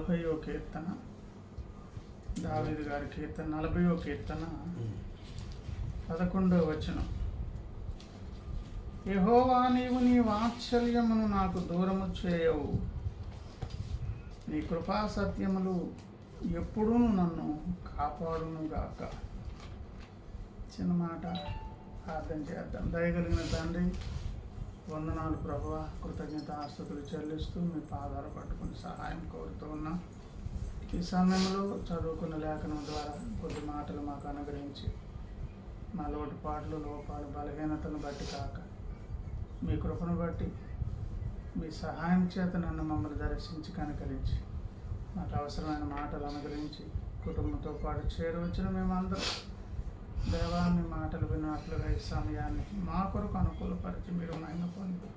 40వ కీర్తన, దావీదు గారి కీర్తన 40వ కీర్తన 11వ వచనం. యెహోవా, నీవు నీ వాత్సల్యమును నాకు దూరము చేయవు, నీ కృపా సత్యములు ఎప్పుడూ నన్ను కాపాడునుగాక. చిన్న మాట ప్రార్థన చేద్దాం. దయగలిగిన తండ్రి, వందనాలు ప్రభువా, కృతజ్ఞతాస్తుతులు చెల్లిస్తూ మీ పాదాలు పట్టుకుని సహాయం కోరుతూ ఉన్నాం. ఈ సమయంలో చదువుకున్న లేఖనం ద్వారా కొద్ది మాటలు మాకు అనుగ్రహించి మా లోటుపాట్లు, లోపాలు, బలహీనతను బట్టి కాక మీ కృపను బట్టి మీ సహాయం చేత నన్ను మమ్మల్ని దర్శించి కనుకరించి మాకు అవసరమైన మాటలు అనుగ్రహించి కుటుంబంతో పాటు చేరవచ్చిన మేమందరం దేవా, మీ మాటలు విన్నట్లుగా ఈ సమయాన్ని మా కొరకు అనుకూలపరిచి మీరు మహిమ పొంది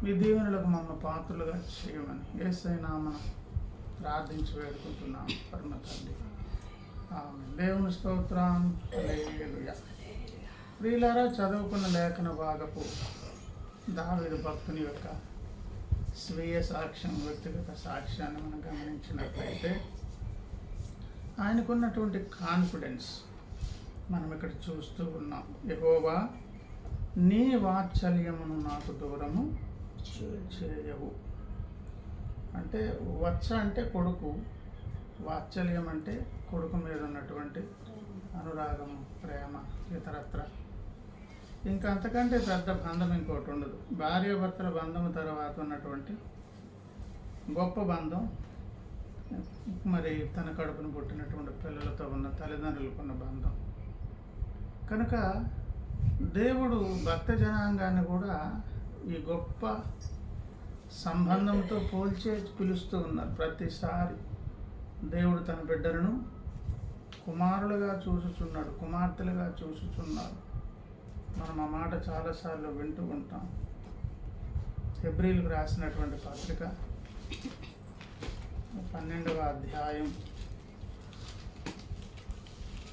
మీ దీవెనలకు మమ్మల్ని పాత్రలుగా చేయమని యేసయ్య నామమున ప్రార్థించి వేడుకుంటున్నాం పరమ తండ్రి. ఆమేన్. దేవుని స్తోత్రం. హల్లెలూయా. ప్రియులారా, చదువుకున్న లేఖన భాగపు దావీదు భక్తుని యొక్క స్వీయ సాక్ష్యం, వ్యక్తిగత సాక్ష్యాన్ని మనం గమనించినట్లయితే ఆయనకున్నటువంటి కాన్ఫిడెన్స్ మనం ఇక్కడ చూస్తూ ఉన్నాం. యెహోవా, నీ వాత్సల్యమును నాకు దూరము చేయవు. అంటే వత్స అంటే కొడుకు, వాత్సల్యం అంటే కొడుకు మీద ఉన్నటువంటి అనురాగము, ప్రేమ, ఇతరత్ర. ఇంకా అంతకంటే పెద్ద బంధం ఇంకోటి ఉండదు. భార్యాభర్తల బంధం తర్వాత ఉన్నటువంటి గొప్ప బంధం మరి తన కడుపును పుట్టినటువంటి పిల్లలతో ఉన్న తల్లిదండ్రులకు ఉన్న బంధం. కనుక దేవుడు భక్త జనాంగాన్ని కూడా ఈ గొప్ప సంబంధంతో పోల్చే పిలుస్తూ ఉన్నారు. ప్రతిసారి దేవుడు తన బిడ్డలను కుమారులుగా చూసుచున్నాడు, కుమార్తెలుగా చూసుచున్నాడు. మనం ఆ మాట చాలాసార్లు వింటూ ఉంటాం. హెబ్రీలకు రాసినటువంటి పత్రిక 12వ అధ్యాయం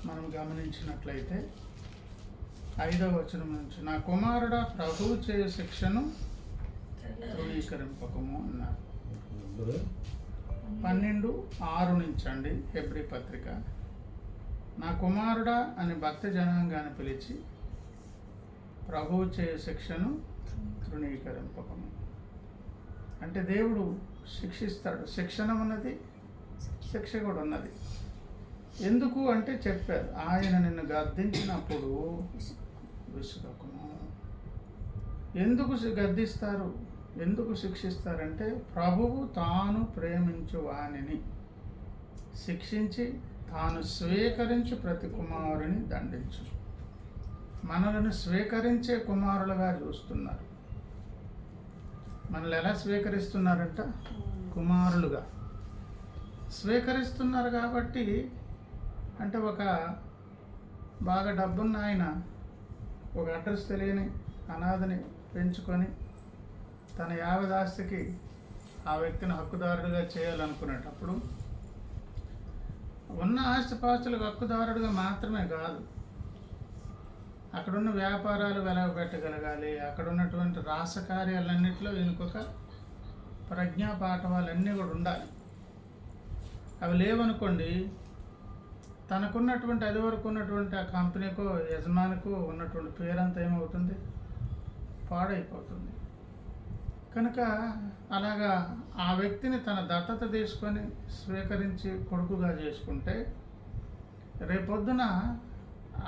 మనం గమనించినట్లయితే 5వ వచనం నుంచి, నా కుమారుడా, ప్రభువు చేయు శిక్షను ధృవీకరింపకము అన్నారు. 12:6 నుంచి అండి హెబ్రీ పత్రిక. నా కుమారుడా అని భక్త జనాంగాన్ని పిలిచి ప్రభువు చేయు శిక్షను తృణీకరింపకము. అంటే దేవుడు శిక్షిస్తాడు. శిక్షణ ఉన్నది, శిక్ష కూడా ఉన్నది. ఎందుకు అంటే చెప్పారు, ఆయన నిన్ను గద్దించినప్పుడు విసుగకుము. ఎందుకు గద్దిస్తారు, ఎందుకు శిక్షిస్తారంటే ప్రభువు తాను ప్రేమించు వానిని శిక్షించి తాను స్వీకరించు ప్రతి కుమారుని దండించు. మనలను స్వీకరించే కుమారులుగా చూస్తున్నారు. మనల్ని ఎలా స్వీకరిస్తున్నారంట? కుమారులుగా స్వీకరిస్తున్నారు. కాబట్టి అంటే ఒక బాగా డబ్బున్న ఆయన ఒక అడ్రస్ తెలియని అనాథని పెంచుకొని తన యావదాస్తికి ఆ వ్యక్తిని హక్కుదారుడిగా చేయాలనుకునేటప్పుడు ఉన్న ఆస్తిపాస్తులకు హక్కుదారుడిగా మాత్రమే కాదు, అక్కడున్న వ్యాపారాలు వెలగబెట్టగలగాలి. అక్కడ ఉన్నటువంటి రాసకార్యాలన్నింటిలో ఇంకొక ప్రజ్ఞాపాఠవాలన్నీ కూడా ఉండాలి. అవి లేవనుకోండి, తనకున్నటువంటి అది వరకు ఉన్నటువంటి ఆ కంపెనీకో యజమానికో ఉన్నటువంటి పేరంతా ఏమవుతుంది? పాడైపోతుంది. కనుక అలాగా ఆ వ్యక్తిని తన దత్తత తీసుకొని స్వీకరించి కొడుకుగా చేసుకుంటే రేపొద్దున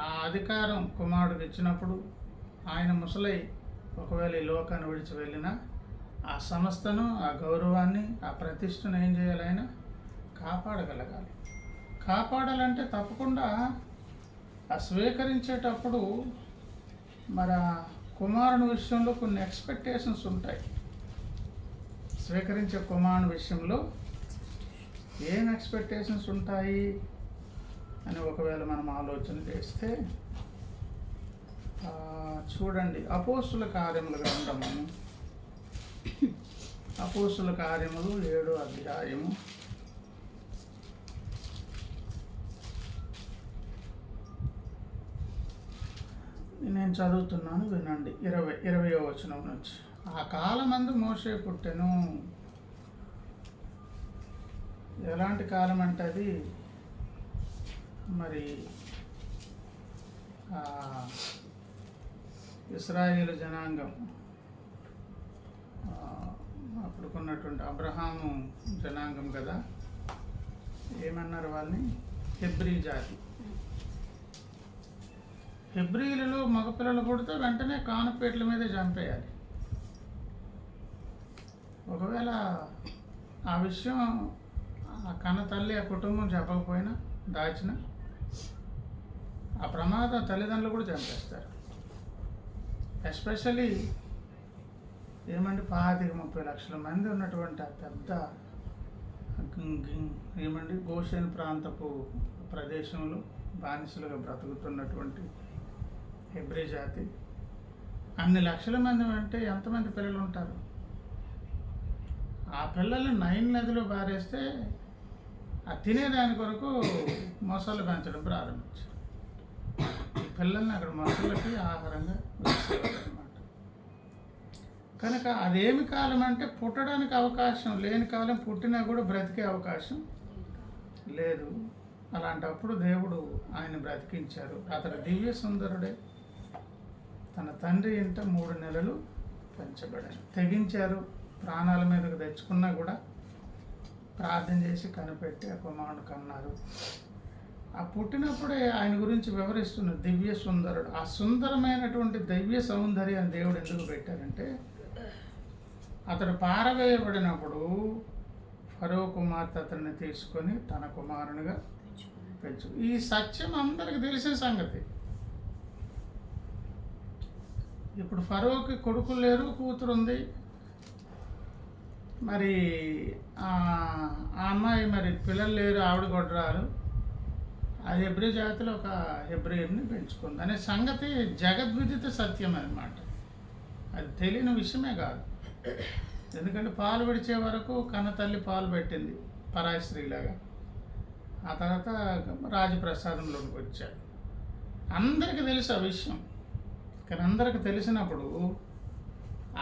ఆ అధికారం కుమారుడికి ఇచ్చినప్పుడు ఆయన ముసలై ఒకవేళ ఈ లోకాన్ని విడిచి వెళ్ళినా ఆ సంస్థను, ఆ గౌరవాన్ని, ఆ ప్రతిష్టను ఏం చేయాలి? ఆయన కాపాడగలగాలి. కాపాడాలంటే తప్పకుండా ఆ స్వీకరించేటప్పుడు మరి ఆ కుమారుని విషయంలో కొన్ని ఎక్స్పెక్టేషన్స్ ఉంటాయి. స్వీకరించే కుమారుని విషయంలో ఏం ఎక్స్పెక్టేషన్స్ ఉంటాయి అని ఒకవేళ మనం ఆలోచన చేస్తే చూడండి, అపోస్తుల కార్యముల గ్రంథము, అపోస్తుల కార్యములు 7వ అధ్యాయము 20 చదువుతున్నాను, వినండి. 20వ వచనం నుంచి, ఆ కాలమందు మోషే పుట్టెను. ఎలాంటి కాలం అంటే అది మరి ఇశ్రాయేలు జనాంగం అప్పుడుకున్నటువంటి అబ్రహాము జనాంగం కదా, ఏమన్నారు వాళ్ళని? హెబ్రీ జాతి. హెబ్రీలలో మగపిల్లలు పుడితే వెంటనే కానుపేట్ల మీదే చంపేయాలి. ఒకవేళ ఆ విషయం ఆ కన్న తల్లి ఆ కుటుంబం చెప్పకపోయినా దాచిన ఆ ప్రమాదం తల్లిదండ్రులు కూడా చంపేస్తారు. ఎస్పెషల్లీ ఏమంటే 25-30 లక్షల మంది ఉన్నటువంటి ఆ పెద్ద ఏమండి గోషెన్ ప్రాంతపు ప్రదేశంలో బానిసలుగా బ్రతుకుతున్నటువంటి హెబ్రీ జాతి, అన్ని లక్షల మంది అంటే ఎంతమంది పిల్లలు ఉంటారు? ఆ పిల్లల్ని నైన్ నదిలో బారేస్తే ఆ తినేదాని కొరకు మొసళ్ళు పెంచడం ప్రారంభించారు. ఈ పిల్లల్ని అక్కడ మొసళ్ళకి ఆహారంగా వేసేవారన్నమాట. కనుక అదేమి కాలం అంటే పుట్టడానికి అవకాశం లేని కాలం, పుట్టినా కూడా బ్రతికే అవకాశం లేదు. అలాంటప్పుడు దేవుడు ఆయన బ్రతికించారు. అతడు దివ్య సుందరుడే, తన తండ్రి ఇంట 3 నెలలు పెంచబడాడు. తెగించారు, ప్రాణాల మీదకు తెచ్చుకున్నా కూడా ప్రార్థన చేసి కనిపెట్టి ఆ కుమారుడు కన్నారు. ఆ పుట్టినప్పుడే ఆయన గురించి వివరిస్తున్నారు, దివ్య సుందరుడు. ఆ సుందరమైనటువంటి దివ్య సౌందర్యాన్ని దేవుడు ఎందుకు పెట్టారంటే, అతడు పారవేయబడినప్పుడు ఫరో కుమార్తె అతన్ని తీసుకొని తన కుమారునిగా పెంచు. ఈ సత్యం అందరికి తెలిసిన సంగతి. ఇప్పుడు ఫరోకి కొడుకులు లేరు, కూతురు ఉంది. మరి ఆ అమ్మాయి మరి పిల్లలు లేరు, ఆవిడ గొడ్రాలు. ఆ హెబ్రీ జాతిలో ఒక హెబ్రీని పెంచుకుంది అనే సంగతి జగద్విదిత సత్యం అన్నమాట. అది తెలియని విషయమే కాదు. ఎందుకంటే పాలు విడిచే వరకు కన్న తల్లి పాలు పెట్టింది పరాయి స్త్రీలాగా. ఆ తర్వాత రాజప్రసాదంలోకి వచ్చాడు. అందరికీ తెలుసు ఆ విషయం. కానీ అందరికి తెలిసినప్పుడు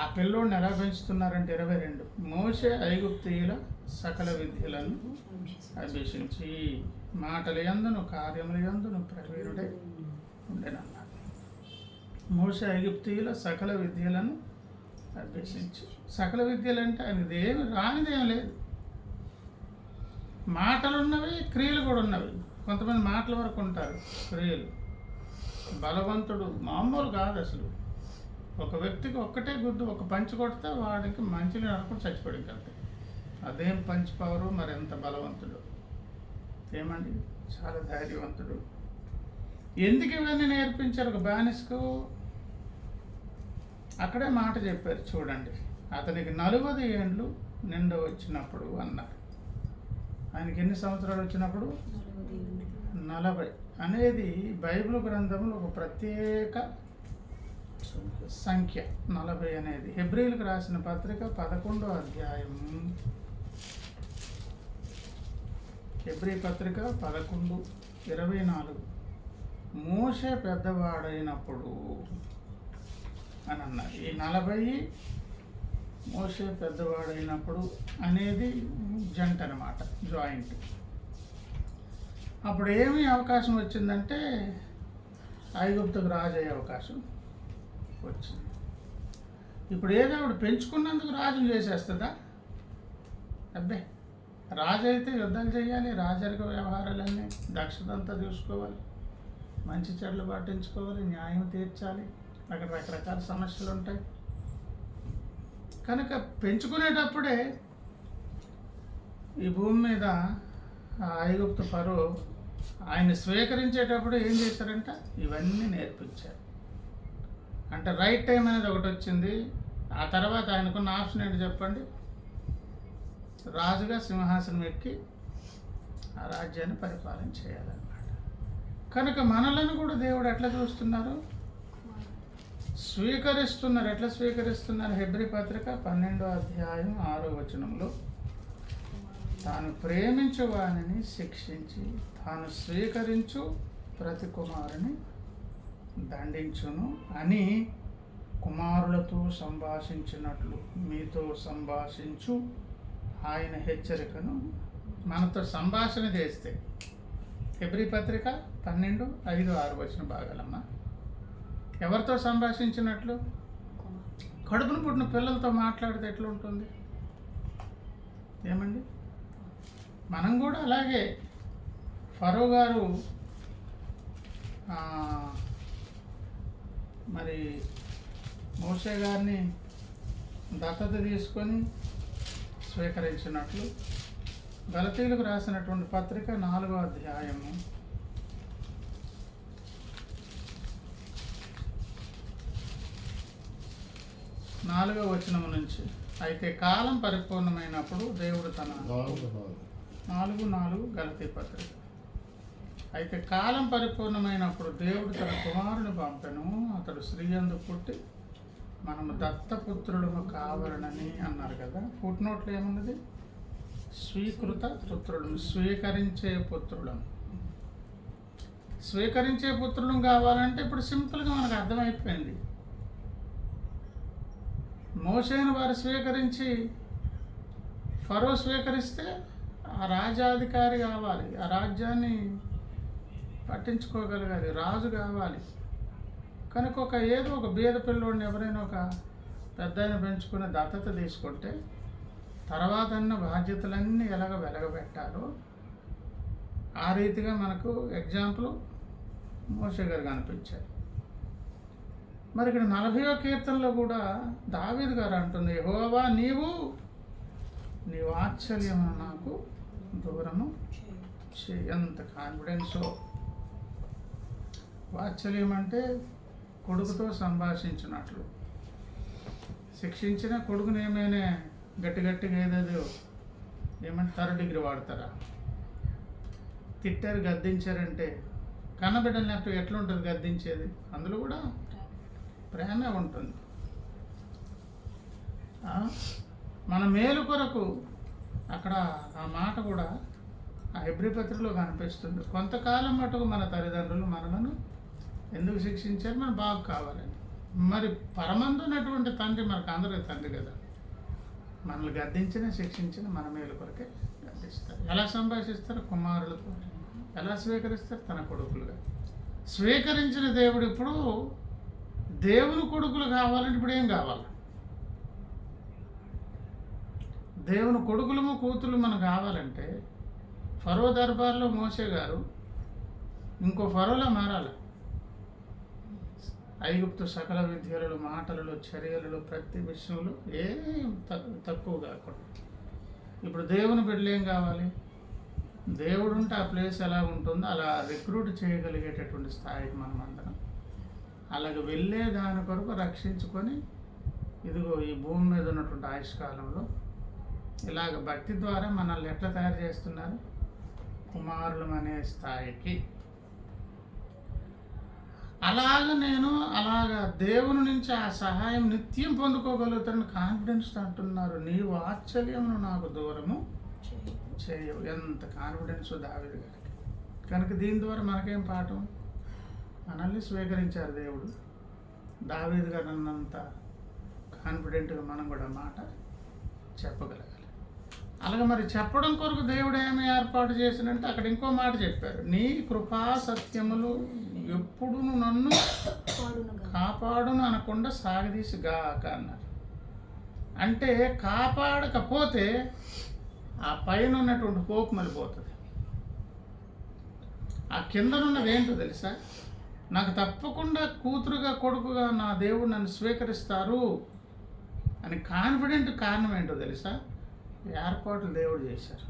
ఆ పిల్లోడిని ఎలా పెంచుతున్నారంటే 22 మోషే ఐగుప్తీయుల సకల విద్యలను అభ్యసించి మాటల యందును కార్యముల యందును ప్రవీణుడే ఉండేనన్నారు. మోషే ఐగుప్తీయుల సకల విద్యలను అభ్యసించి. సకల విద్యలు అంటే ఆయనది ఏమి రానిదేం లేదు. మాటలు ఉన్నవి, క్రియలు కూడా ఉన్నవి. కొంతమంది మాటల వరకు ఉంటారు, క్రియలు. బలవంతుడు మామూలు కాదు అసలు. ఒక వ్యక్తికి ఒక్కటే గుద్దు, ఒక పంచి కొడితే వాడికి మంచిని అనుకుని చచ్చిపోయింది అంతే. అదేం పంచి పవరు, మరి ఎంత బలవంతుడు ఏమండి, చాలా ధైర్యవంతుడు. ఎందుకు ఇవన్నీ నేర్పించారు ఒక బానిసకు? అక్కడే మాట చెప్పారు చూడండి, అతనికి 40 ఏండ్లు నిండా వచ్చినప్పుడు అన్నారు. ఆయనకి ఎన్ని సంవత్సరాలు వచ్చినప్పుడు? 40 అనేది బైబిల్ గ్రంథంలో ఒక ప్రత్యేక సంఖ్య. 40 అనేది హెబ్రీలకు రాసిన పత్రిక 11వ అధ్యాయం, హెబ్రీ పత్రిక 11:24 మోషే పెద్దవాడైనప్పుడు అని అన్నారు. ఈ 40 మోషే పెద్దవాడైనప్పుడు అనేది జంట అనమాట, జాయింట్. అప్పుడు ఏమి అవకాశం వచ్చిందంటే ఐగుప్తుకు రాజు అయ్యే అవకాశం వచ్చింది. ఇప్పుడు ఏదో ఆవిడ పెంచుకున్నందుకు రాజును చేసేస్తుందా? అబ్బే, రాజు అయితే యుద్ధాలు చేయాలి, రాజరిక వ్యవహారాలన్నీ దక్షత అంతా చూసుకోవాలి, మంచి చెడ్లు పాటించుకోవాలి, న్యాయం తీర్చాలి. అక్కడ రకరకాల సమస్యలు ఉంటాయి. కనుక పెంచుకునేటప్పుడే ఈ భూమి మీద ఐగుప్తు ఫరో ఆయన స్వీకరించేటప్పుడు ఏం చేశారంట? ఇవన్నీ నేర్పించారు. అంటే రైట్ టైం అనేది ఒకటి వచ్చింది. ఆ తర్వాత ఆయనకున్న ఆప్షన్ ఏంటి చెప్పండి? రాజుగా సింహాసనం ఎక్కి ఆ రాజ్యాన్ని పరిపాలన చేయాలన్నమాట. కనుక మనలను కూడా దేవుడు ఎట్లా చూస్తున్నారు? స్వీకరిస్తున్నారు. ఎట్లా స్వీకరిస్తున్నారు? హెబ్రీ పత్రిక 12వ అధ్యాయం 6వ వచనంలో, తాను ప్రేమించు వానిని శిక్షించి తాను స్వీకరించు ప్రతి కుమారుని దండించును అని కుమారులతో సంభాషించినట్లు మీతో సంభాషించు ఆయన హెచ్చరికను మనతో సంభాషణ చేస్తే. హెబ్రీ పత్రిక 12:5-6 భాగాలమ్మ. ఎవరితో సంభాషించినట్లు? కడుపును పుట్టిన పిల్లలతో మాట్లాడితే ఎట్లా ఉంటుంది? ఏమండి, మనం కూడా అలాగే. ఫరో గారు మరి మోషే గారిని దత్తత తీసుకొని స్వీకరించినట్లు గలతీయులకు రాసినటువంటి పత్రిక 4వ అధ్యాయము 4వ వచనము నుంచి, అయితే కాలం పరిపూర్ణమైనప్పుడు దేవుడు తన 4:4 గలతీ పత్రిక. అయితే కాలం పరిపూర్ణమైనప్పుడు దేవుడు తన కుమారుని పంపెను, అతడు స్త్రీయందు పుట్టి మనము దత్తపుత్రులము కావాలనని అన్నారు కదా. ఫుట్నోట్లో ఏమున్నది? స్వీకృత పుత్రులను, స్వీకరించే పుత్రులను. స్వీకరించే పుత్రులను కావాలంటే ఇప్పుడు సింపుల్గా మనకు అర్థమైపోయింది. మోషేను వారు స్వీకరించి ఫరో స్వీకరిస్తే ఆ రాజాధికారి కావాలి, ఆ రాజ్యాన్ని పట్టించుకోగలగాలి, రాజు కావాలి. కనుక ఏదో ఒక బీద పిల్లోడిని ఎవరైనా ఒక పెద్దాయన పెంచుకుని దత్తత తీసుకుంటే తర్వాత అన్న బాధ్యతలన్నీ ఎలాగ వెలగబెట్టాలో ఆ రీతిగా మనకు ఎగ్జాంపుల్ మోషే గారు కనిపించారు. మరి ఇక్కడ 40వ కీర్తనలో కూడా దావీదు గారు అంటుంది, యెహోవా నీవు నీ వాత్సల్యము నాకు దూరము ఎంత కాన్ఫిడెన్సో. వాత్సల్యం అంటే కొడుకుతో సంభాషించినట్లు. శిక్షించిన కొడుకుని ఏమైనా గట్టిగా ఏదేదో ఏమంటే 3rd డిగ్రీ వాడతారా? తిట్టారు, గద్దించారంటే కన్నబిడ్డలు లేకపోతే ఎట్లా ఉంటుంది గద్దించేది? అందులో కూడా ప్రేమే ఉంటుంది. మన మేలు కొరకు అక్కడ ఆ మాట కూడా ఆ హెబ్రీ పత్రికలో కనిపిస్తుంది. కొంతకాలం మటుకు మన తల్లిదండ్రులు మనలను ఎందుకు శిక్షించారు? మన బాగు కావాలని. మరి పరమందున్నటువంటి తండ్రి మనకు అందరికీ తండ్రి కదా. మనల్ని గద్దించిన శిక్షించిన మన మేలు కొరకే గద్దిస్తారు. ఎలా సంభాషిస్తారు? కుమారులతో. ఎలా స్వీకరిస్తారు? తన కొడుకులుగా. స్వీకరించిన దేవుడు ఇప్పుడు దేవుని కొడుకులు కావాలంటే ఇప్పుడు ఏం కావాలి? దేవుని కొడుకులము కూతురు మనకు కావాలంటే ఫరో దర్బార్లో మోషే గారు ఇంకో ఫరోలా మారాలి. ఐగుప్తు సకల విద్యలలో, మాటలలో, చర్యలలో, ప్రతి విషయంలో ఏం తక్కువ కాకుండా. ఇప్పుడు దేవుని బిడ్డలు ఏం కావాలి? దేవుడు ఉంటే ఆ ప్లేస్ ఎలా ఉంటుందో అలా రిక్రూట్ చేయగలిగేటటువంటి స్థాయికి మనం అందరం అలాగ వెళ్ళే దాని కొరకు రక్షించుకొని, ఇదిగో ఈ భూమి మీద ఉన్నటువంటి ఆయుష్కాలంలో ఇలాగ భక్తి ద్వారా మనల్ని ఎట్లా తయారు చేస్తున్నారు? కుమారులం అనే స్థాయికి. అలాగ దేవుని నుంచి ఆ సహాయం నిత్యం పొందుకోగలుగుతారని కాన్ఫిడెన్స్ అంటున్నారు. నీ వాత్సల్యమును నాకు దూరము చేయవు. ఎంత కాన్ఫిడెన్స్ దావీదు గారికి. కనుక దీని ద్వారా మనకేం పాఠం? మనల్ని స్వీకరించారు దేవుడు. దావీదు గారు అన్నంత కాన్ఫిడెంట్గా మనం కూడా మాట చెప్పగలగాలి. అలాగే మరి చెప్పడం కొరకు దేవుడు ఏమి ఏర్పాటు చేసినంటే అక్కడ ఇంకో మాట చెప్పారు, నీ కృపా సత్యములు ఎప్పుడు నన్ను కాపాడును అనకుండా సాగదీసిగాక అన్నారు. అంటే కాపాడకపోతే ఆ పైన ఉన్నటువంటి హోప్ మళ్ళీపోతుంది. ఆ కిందనున్నది ఏంటో తెలుసా? నాకు తప్పకుండా కూతురుగా కొడుకుగా నా దేవుడు నన్ను స్వీకరిస్తారు అని కాన్ఫిడెంట్ కారణం ఏంటో తెలుసా? ఏర్పాట్లు దేవుడు చేశారు.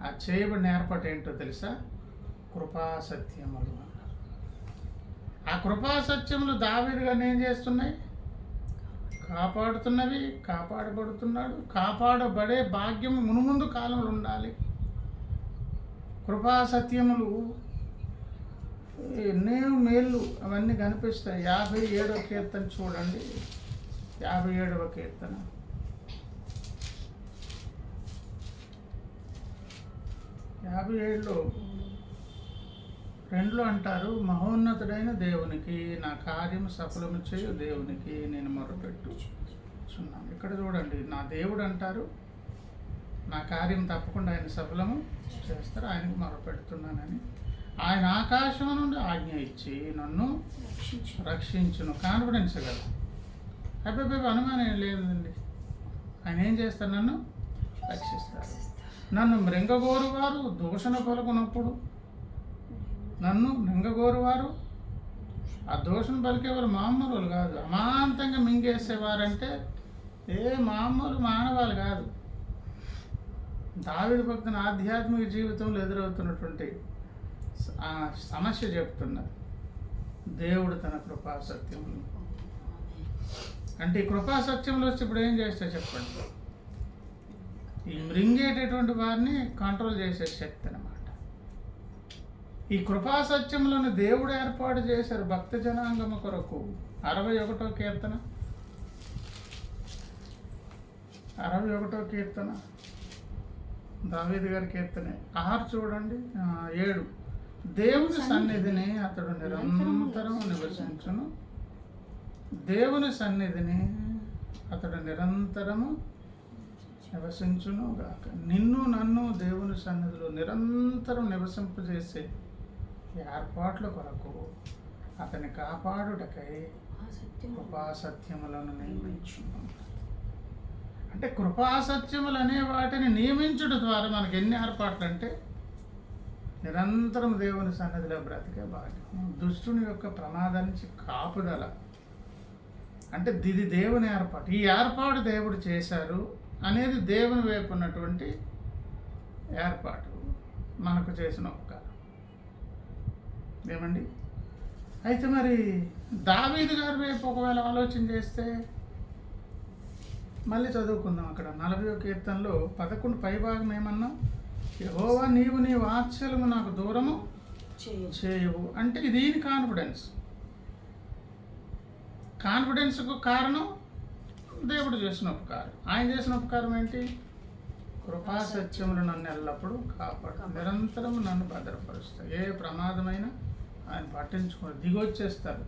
ఆ చేయబడిన ఏర్పాటు ఏంటో తెలుసా? కృపా సత్యములు. ఆ కృపా సత్యములు దావీదు గారిని ఏం చేస్తున్నాయి? కాపాడుతున్నవి. కాపాడబడుతున్నాడు. కాపాడబడే భాగ్యం మునుముందు కాలంలో ఉండాలి. కృపా సత్యములు ఎన్నో మేళ్ళు అవన్నీ కనిపిస్తాయి. 57వ కీర్తన చూడండి. 57వ కీర్తన 57లో 2లో అంటారు, మహోన్నతుడైన దేవునికి, నా కార్యము సఫలము చేయు దేవునికి నేను మొరపెట్టుచున్నాను. ఇక్కడ చూడండి, నా దేవుడు అంటారు, నా కార్యం తప్పకుండా ఆయన సఫలము చేస్తారు. ఆయనకు మొరపెడుతున్నానని ఆయన ఆకాశం నుండి ఆజ్ఞ ఇచ్చి నన్ను రక్షించును. కాన్ఫిడెన్స్ కదా, అబ్బాయి అనుమానం ఏం లేదండి. ఆయన ఏం చేస్తారు? నన్ను రక్షిస్తారు. నన్ను మృంగగోరువారు దూషణ పలుకున్నప్పుడు, నన్ను మృంగగోరువారు, ఆ దోషం పలికేవారు మామూలు వాళ్ళు కాదు, అమాంతంగా మింగేసేవారంటే మామూలు మానవాళ్ళు కాదు. దావీదు భక్తుని ఆధ్యాత్మిక జీవితంలో ఎదురవుతున్నటువంటి సమస్య చెప్తున్నారు. దేవుడు తన కృపా సత్యములు అంటే ఈ కృపా సత్యంలో వచ్చి ఇప్పుడు ఏం చేస్తే చెప్పండి, ఈ మృంగేటటువంటి వారిని కంట్రోల్ చేసే శక్తి అన్నమాట. ఈ కృపా సత్యములను దేవుడు ఏర్పాటు చేశారు భక్త జనాంగము కొరకు. 61వ కీర్తన 61వ కీర్తన దావీదు గారి కీర్తనే 6 చూడండి, 7. దేవుని సన్నిధిని అతడు నిరంతరం నివసించును. దేవుని సన్నిధిని అతడు నిరంతరము నివసించును గాక. నిన్ను నన్ను దేవుని సన్నిధిలో నిరంతరం నివసింపజేసే ఏర్పాట్ల కొరకు అతని కాపాడుటకై కృపాసత్యములను నియమించును. అంటే కృపాసత్యములు అనే వాటిని నియమించుట ద్వారా మనకి ఎన్ని ఏర్పాట్లు అంటే నిరంతరం దేవుని సన్నిధిలో బ్రతికే భాగ్యం, దుష్టుని యొక్క ప్రమాదం నుంచి కాపుదల. అంటే ఇది దేవుని ఏర్పాటు. ఈ ఏర్పాటు దేవుడు చేశారు అనేది దేవుని వైపు ఉన్నటువంటి ఏర్పాటు, మనకు చేసిన ఉపకారం. ఏమండి? అయితే మరి దావీదు గారి వైపు ఒకవేళ ఆలోచన చేస్తే మళ్ళీ చదువుకుందాం. అక్కడ 40వ కీర్తనలో 11 పైభాగం ఏమన్నా, యెహోవా నీవు నీ వాత్సల్యము నాకు దూరము చేయవు అంటే దీని కాన్ఫిడెన్స్కు కారణం దేవుడు చేసిన ఉపకారం. ఆయన చేసిన ఉపకారం ఏంటి? కృపా సత్యములు నన్ను ఎల్లప్పుడూ కాపాడు, నిరంతరం నన్ను భద్రపరుస్తాయి. ఏ ప్రమాదమైనా ఆయన పట్టించుకుని దిగొచ్చేస్తారు.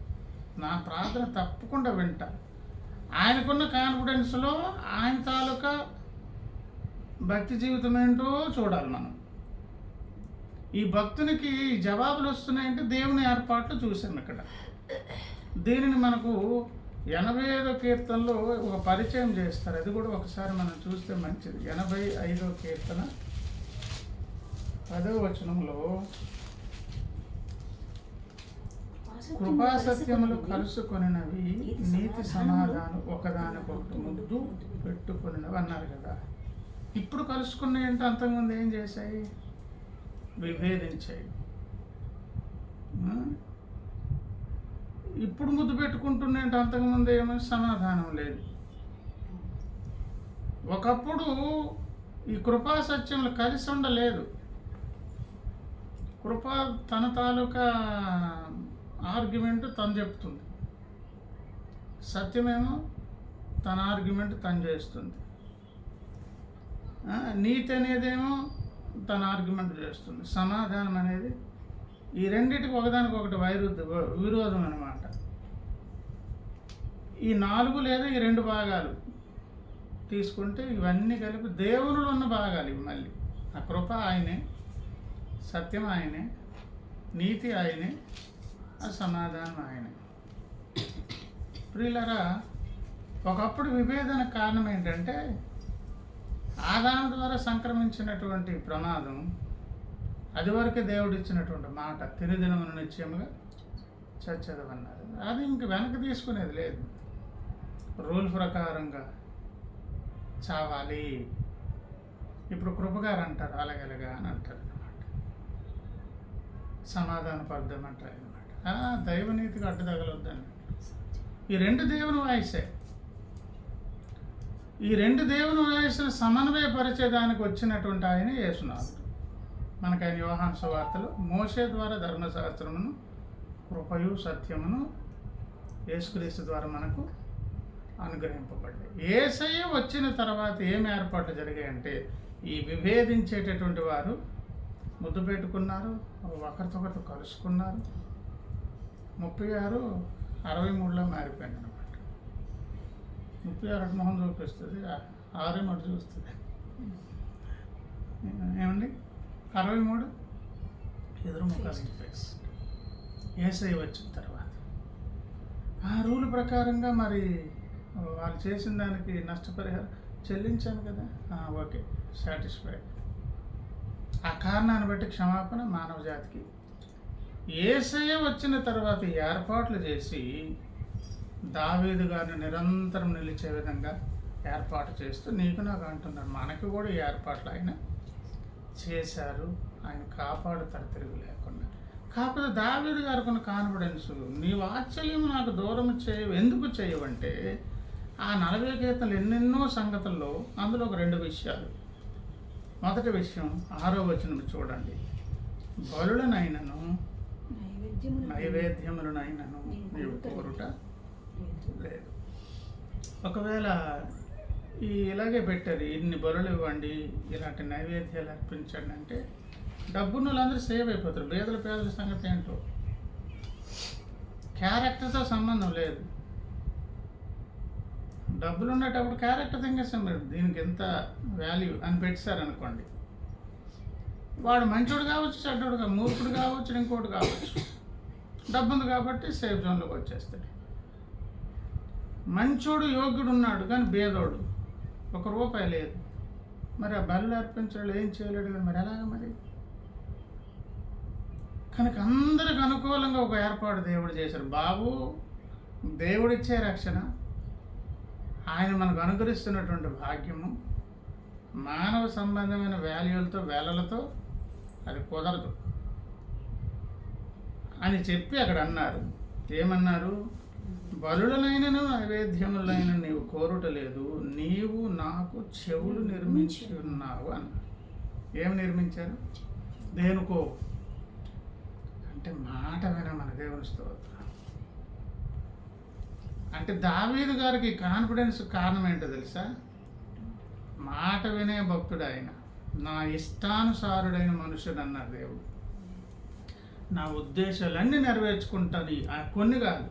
నా ప్రార్థన తప్పకుండా వింటారు. ఆయనకున్న కాన్ఫిడెన్స్లో ఆయన తాలూకా భక్తి జీవితం ఏంటో చూడాలి మనం. ఈ భక్తునికి జవాబులు వస్తున్నాయంటే దేవుని ఏర్పాట్లు చూసాం ఇక్కడ. దీనిని మనకు 85వ కీర్తనలో ఒక పరిచయం చేస్తారు. అది కూడా ఒకసారి మనం చూస్తే మంచిది. 85వ కీర్తన 10వ వచనంలో కృపాసత్యములు కలుసుకొనినవి నీతి సమాధానం ఒకదానికొకటి ముద్దు పెట్టుకొనినవి అన్నారు కదా. ఇప్పుడు కలుసుకున్నాయి అంటే అంతకుముందు ఏం చేశాయి? విభేదించాయి. ఇప్పుడు ముద్దు పెట్టుకుంటున్నాయంటే అంతకుముందు ఏమో సమాధానం లేదు. ఒకప్పుడు ఈ కృపా సత్యములు కలిసి ఉండలేదు. కృప తన తాలూకా ఆర్గ్యుమెంట్ తను చెప్తుంది, సత్యమేమో తన ఆర్గ్యుమెంట్ తను చేస్తుంది, నీతి అనేదేమో తన ఆర్గ్యుమెంట్ చేస్తుంది, సమాధానం అనేది ఈ రెండింటికి ఒకదానికొకటి విరోధం అన్నమాట. ఈ 4 లేదా ఈ 2 భాగాలు తీసుకుంటే ఇవన్నీ కలిపి దేవునిలో ఉన్న భాగాలు ఇవి. మళ్ళీ ఆ కృప ఆయనే, సత్యం ఆయనే, నీతి ఆయనే, ఆ సమాధానం ఆయనే. ప్రియులారా, ఒకప్పుడు విభేదన కారణం ఏంటంటే ఆదాము ద్వారా సంక్రమించినటువంటి ప్రమాదం. అది వరకే దేవుడు ఇచ్చినటువంటి మాట, తిరుదినమును నిశ్చయముగా చచ్చదవన్నారు. అది ఇంక వెనక్కి తీసుకునేది లేదు. రూల్ ప్రకారంగా చావాలి. ఇప్పుడు కృపగారు అంటారు అలగలగా అని అంటారు అన్నమాట. సమాధాన పర్థం అంటారు అన్నమాట. దైవనీతికి అడ్డు తగలొద్దండి. ఈ 2 దేవుని వాయిసే. ఈ 2 దేవుని వాయిస్ను సమన్వయపరిచేదానికి వచ్చినటువంటి ఆయన యేసునాథుడు. మనకు ఆయన యోహాను సువార్తలో మోషే ద్వారా ధర్మశాస్త్రమును, కృపయు సత్యమును యేసుక్రీస్తు ద్వారా మనకు అనుగ్రహింపబడ్డాయి. యేసయ్య వచ్చిన తర్వాత ఏం ఏర్పాట్లు జరిగాయంటే ఈ విభేదించేటటువంటి వారు ముద్దు పెట్టుకున్నారు, ఒకరితో ఒకరితో కలుసుకున్నారు. 36:63లో మారిపోయింది అనమాట. 36 మొహం చూపిస్తుంది, 6 మటు చూస్తుంది. ఏమండి 63 ఎదురు ముఖాలు ఫేస్ యేసయ్య వచ్చిన తర్వాత ఆ రూల్ ప్రకారంగా మరి వాళ్ళు చేసిన దానికి నష్టపరిహారం చెల్లించాను కదా, ఓకే, సాటిస్ఫైడ్. ఆ కారణాన్ని బట్టి క్షమాపణ మానవ జాతికి. యేసయ్య వచ్చిన తర్వాత ఏర్పాట్లు చేసి దావీదు గారిని నిరంతరం నిలిచే విధంగా ఏర్పాటు చేస్తూ నీకు నాకు అంటున్నాడు. మనకి కూడా ఈ ఏర్పాట్లు ఆయన చేశారు, ఆయన కాపాడుతారు తిరుగు లేకుండా. కాకపోతే దావీదు గారికి ఉన్న కాన్ఫిడెన్స్, నీ వాత్సల్యం నాకు దూరం ఎందుకు చేయవంటే ఆ 40 కీర్తనలు ఎన్నెన్నో సంగతుల్లో అందులో ఒక 2 విషయాలు. మొదటి విషయం 6వ వచనం చూడండి, బలులనైనను నైవేద్యములనైనను నీవు కోరుట లేదు. ఒకవేళ ఇలాగే పెట్టారు, ఇన్ని బలులు ఇవ్వండి, ఇలాంటి నైవేద్యాలు అర్పించండి అంటే డబ్బున్న వాళ్ళందరూ సేవ్ అయిపోతారు. పేదల సంగతి ఏంటో, క్యారెక్టర్తో సంబంధం లేదు. డబ్బులు ఉండేటప్పుడు క్యారెక్టర్ తింగేస్తాం మీరు, దీనికి ఎంత వాల్యూ అని పెట్టారనుకోండి, వాడు మంచోడు కావచ్చు, చెడ్డోడు మూర్ఖుడు కావచ్చు, ఇంకోటి కావచ్చు, డబ్బు ఉంది కాబట్టి సేఫ్ జోన్లోకి వచ్చేస్తాడు. మంచోడు యోగ్యుడు ఉన్నాడు కానీ భేదోడు ₹1 లేదు, మరి ఆ బలు అర్పించడం ఏం చేయలేడు కదా, మరి ఎలాగ మరి? కనుక అందరికి అనుకూలంగా ఒక ఏర్పాటు దేవుడు చేశారు. బాబు దేవుడిచ్చే రక్షణ, ఆయన మనకు అనుగ్రహిస్తున్నటువంటి భాగ్యము, మానవ సంబంధమైన వాల్యూలతో వేలలతో అది కుదరదు అని చెప్పి అక్కడ అన్నారు. ఏమన్నారు? బలులనైనను నైవేద్యములైన నీవు కోరుట లేదు, నీవు నాకు చెవులు నిర్మించి ఉన్నావు అన్నారు. ఏమి నిర్మించారు? దేనికో అంటే మాట వినమన దేవుని స్తోత్రం. అంటే దావీదు గారికి కాన్ఫిడెన్స్ కారణం ఏంటో తెలుసా? మాట వినే భక్తుడు ఆయన, నా ఇష్టానుసారుడైన మనుషుడు అన్నారు దేవుడు. నా ఉద్దేశాలన్నీ నెరవేర్చుకుంటాను, కొన్ని కాదు.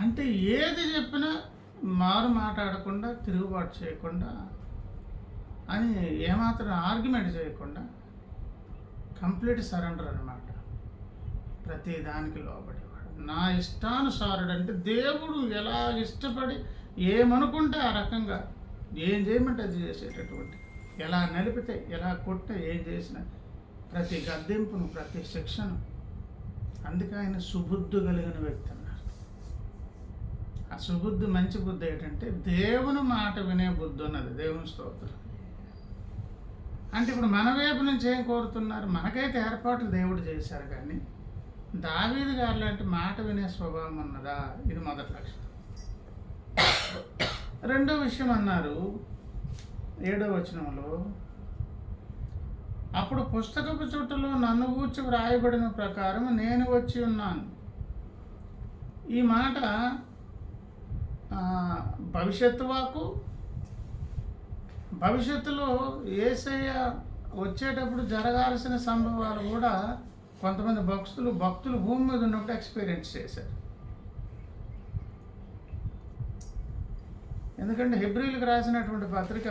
అంటే ఏది చెప్పినా మారు మాట్లాడకుండా, తిరుగుబాటు చేయకుండా, అని ఏమాత్రం ఆర్గ్యుమెంట్ చేయకుండా కంప్లీట్ సరెండర్ అనమాట. ప్రతి దానికి లోబడేవాడు, నా ఇష్టానుసారుడు. అంటే దేవుడు ఎలా ఇష్టపడి ఏమనుకుంటే ఆ రకంగా, ఏం చేయమంటే అది చేసేటటువంటి, ఎలా నలిపితే, ఎలా కొట్టే, ఏం చేసినా ప్రతి గద్దెంపును, ప్రతి శిక్షను. అందుకే ఆయన సుబుద్ధి కలిగిన వ్యక్తి అన్నారు. ఆ సుబుద్ధి మంచి బుద్ధి ఏంటంటే దేవుని మాట వినే బుద్ధి ఉన్నది. దేవుని స్తోత్రం. అంటే ఇప్పుడు మన వైపు నుంచి ఏం కోరుతున్నారు? మనకైతే ఏర్పాట్లు దేవుడు చేశారు, కానీ దావీదు గారు లాంటి మాట వినే స్వభావం ఉన్నదా? ఇది మొదటి లక్షణం. రెండో విషయం అన్నారు 7వ వచనంలో, అప్పుడు పుస్తకపు చుట్టలో నన్ను గూర్చి వ్రాయబడిన ప్రకారం నేను వచ్చి ఉన్నాను. ఈ మాట భవిష్యత్తు వాకు. భవిష్యత్తులో యేసయ్య వచ్చేటప్పుడు జరగాల్సిన సంభవాలు కూడా కొంతమంది భక్తులు భూమి మీద ఉన్నప్పుడు ఎక్స్పీరియన్స్ చేశారు. ఎందుకంటే హెబ్రీలకు రాసినటువంటి పత్రిక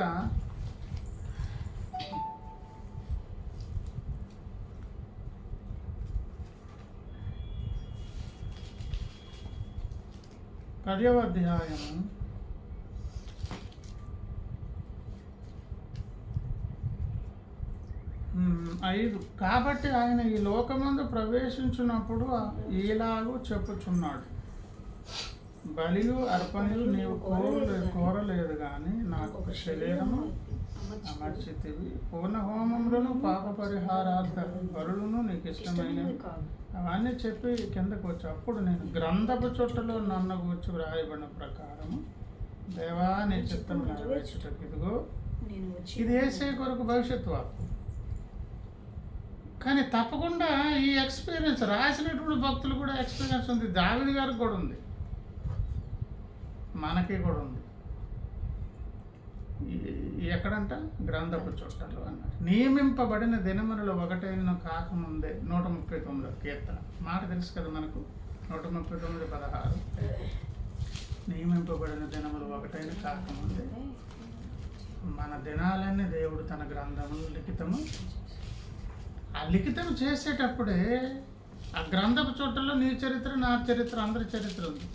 10వ అధ్యాయము 5. కాబట్టి ఆయన ఈ లోకమందు ప్రవేశించినప్పుడు ఇలాగూ చెప్పుచున్నాడు, బలియు అర్పణలు నీవు కోరలేదు కానీ నాకు శరీరము అమర్చితివి, పూర్ణ హోమములను పాప పరిహారార్థ బలులను నీకు ఇష్టమైనవి అవన్నీ చెప్పి కిందకు వచ్చి, అప్పుడు నేను గ్రంథపు చుట్టలో నన్ను గూర్చి వ్రాయబడిన ప్రకారము దేవా నీ చిత్తం నెరవేర్చుటకు ఇదిగో. ఇది యేసయ్య కొరకు భవిష్యత్తు వాక్కు. కానీ తప్పకుండా ఈ ఎక్స్పీరియన్స్ రాసినటువంటి భక్తులు కూడా ఎక్స్పీరియన్స్ ఉంది. దావీదు గారికి కూడా ఉంది, మనకి కూడా ఉంది. ఎక్కడంట? గ్రంథపు చుట్టలు అన్నారు. నియమింపబడిన దినములలో ఒకటైన కాకముందే 139వ కీర్తన మాట తెలుసు కదా మనకు, 139:16. నియమింపబడిన దినములు ఒకటైన కాకముందే మన దినాలన్నీ దేవుడు తన గ్రంథములు లిఖితము ఆ లిఖితం చేసేటప్పుడే ఆ గ్రంథపు చుట్టలో నీ చరిత్ర, నా చరిత్ర, అందరి చరిత్ర ఉంది.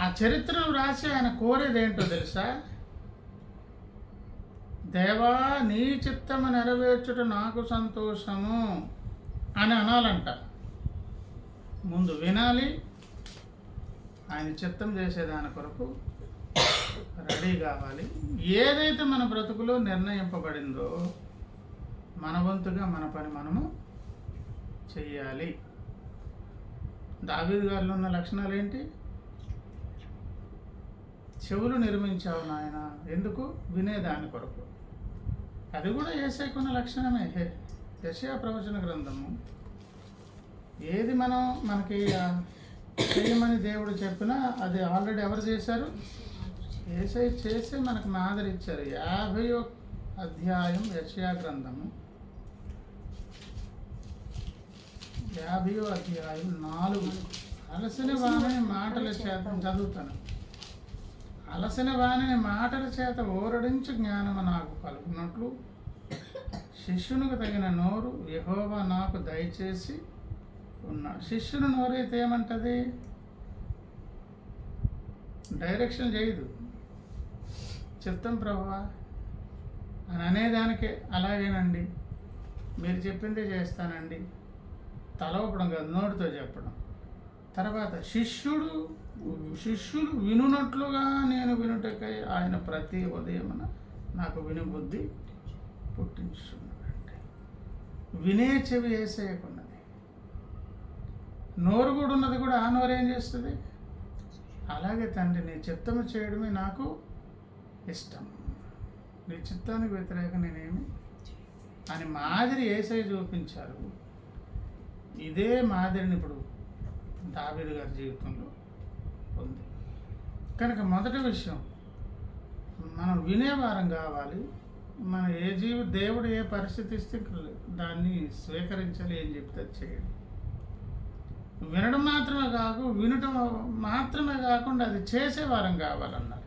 ఆ చరిత్రను రాసి ఆయన కోరేది ఏంటో తెలుసా? దేవా, నీ చిత్తము నెరవేర్చుట నాకు సంతోషము అని అనాలంట. ముందు వినాలి, ఆయన చిత్తం చేసేదాని కొరకు రెడీ కావాలి. ఏదైతే మన బ్రతుకులో నిర్ణయింపబడిందో మన వంతుగా మన పని మనము చెయ్యాలి. దావీదు గారిలో ఉన్న లక్షణాలు ఏంటి? చెవులు నిర్మించావు నాయన, ఎందుకు? వినేదాని కొరకు. అది కూడా యేసయ్యకున్న లక్షణమే. యెషయా ప్రవచన గ్రంథము ఏది మనకి చేయమని దేవుడు చెప్పినా అది ఆల్రెడీ ఎవరు చేశారు? యేసయ్య చేసి మనకు మాదిరి ఇచ్చారు. 50వ అధ్యాయం యెషయా గ్రంథము 50వ అధ్యాయం 4. అలసిన వాణిని మాటల చేత చదువుతాను. అలసిన వాణిని మాటల చేత ఓరడించి జ్ఞానము నాకు కలుగునట్లు శిష్యునికి తగిన నోరు యెహోవా నాకు దయచేసి ఉన్నాడు. శిష్యుని నోరైతే ఏమంటది? డైరెక్షన్ చేయదు. చిత్తం ప్రభువా అని అనేదానికే అలాగేనండి, మీరు చెప్పిందే చేస్తానండి, తల ఊపడం కాదు, నోటితో చెప్పడం. తర్వాత శిష్యులు వినున్నట్లుగా నేను వినుటకై ఆయన ప్రతి ఉదయమున నాకు వినుబుద్ధి పుట్టించున్నాడంటే వినే చెవి యేసయ్యకున్నది. నోరు కూడా ఉన్నది, కూడా ఆ నోరు ఏం చేస్తుంది? అలాగే తండ్రి, నీ చిత్తము చేయడమే నాకు ఇష్టం, నీ చిత్తానికి వ్యతిరేకంగా నేనేమి అని మాదిరి యేసయ్య చూపించారు. ఇదే మాదిరిని ఇప్పుడు దావీదు గారి జీవితంలో ఉంది. కనుక మొదటి విషయం, మనం వినేవారం కావాలి. మన దేవుడు ఏ పరిస్థితి ఇస్తే దాన్ని స్వీకరించాలి, ఏం చెప్తే చేయండి. వినడం మాత్రమే వినటం మాత్రమే కాకుండా అది చేసేవారం కావాలన్నారు.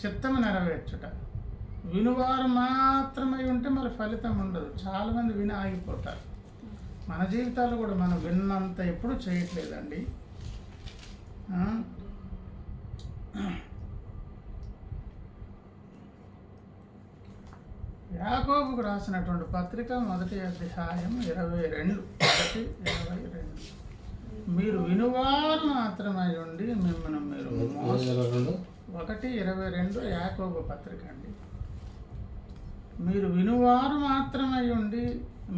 చిత్తము నెరవేర్చుట. వినువారు మాత్రమే ఉంటే మరి ఫలితం ఉండదు. చాలామంది విని ఆగిపోతారు. మన జీవితాలు కూడా మనం విన్నంత ఎప్పుడు చేయట్లేదండి. యాకోబుకు రాసినటువంటి పత్రిక 1వ అధ్యాయం 22. మీరు వినువారు మాత్రమై ఉండి మిమ్మల్ని మీరు 1:22 యాకోబు పత్రిక అండి. మీరు వినువారు మాత్రమై ఉండి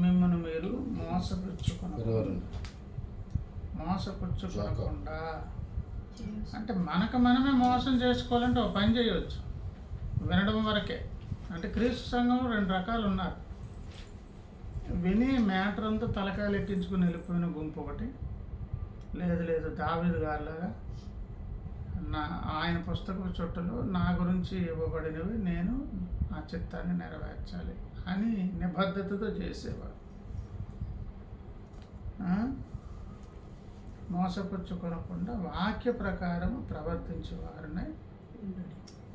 మిమ్మల్ని మీరు మోసపుచ్చుకోకుండా, అంటే మనకు మనమే మోసం చేసుకోవాలంటే ఒక పని చేయవచ్చు, వినడం వరకే. అంటే క్రీస్తు సంఘంలో 2 రకాలు ఉన్నారు. విని మ్యాటర్ అంతా తలకాయలు ఎక్కించుకుని వెళ్ళిపోయిన గుంపు ఒకటి. లేదు దావీదు గారిలాగా ఆయన పుస్తకపు చుట్టలో నా గురించి ఇవ్వబడినవి నేను ఆ చిత్తాన్ని నెరవేర్చాలి అని నిబద్ధతతో చేసేవారు. మోసపుచ్చుకొనకుండా వాక్య ప్రకారం ప్రవర్తించేవారిని.